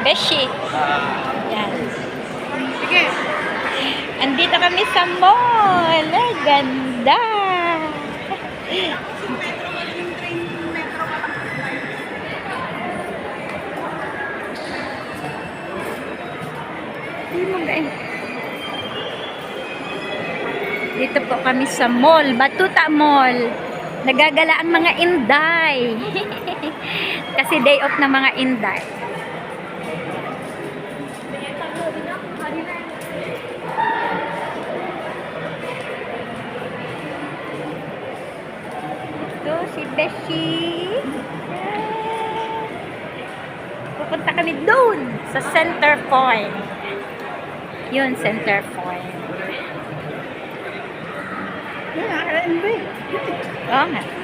Beshi. Yan. Sige. Andito kami sa mall. Ay, ganda. Dito po kami sa mall, Batuta Mall. Nagagala ang mga Inday. Kasi day off ng mga Inday. Ito si Beshi. Pupunta kami doon sa Center Point. Yun, Center Point. Yan, nakakain ba eh. Oo nga.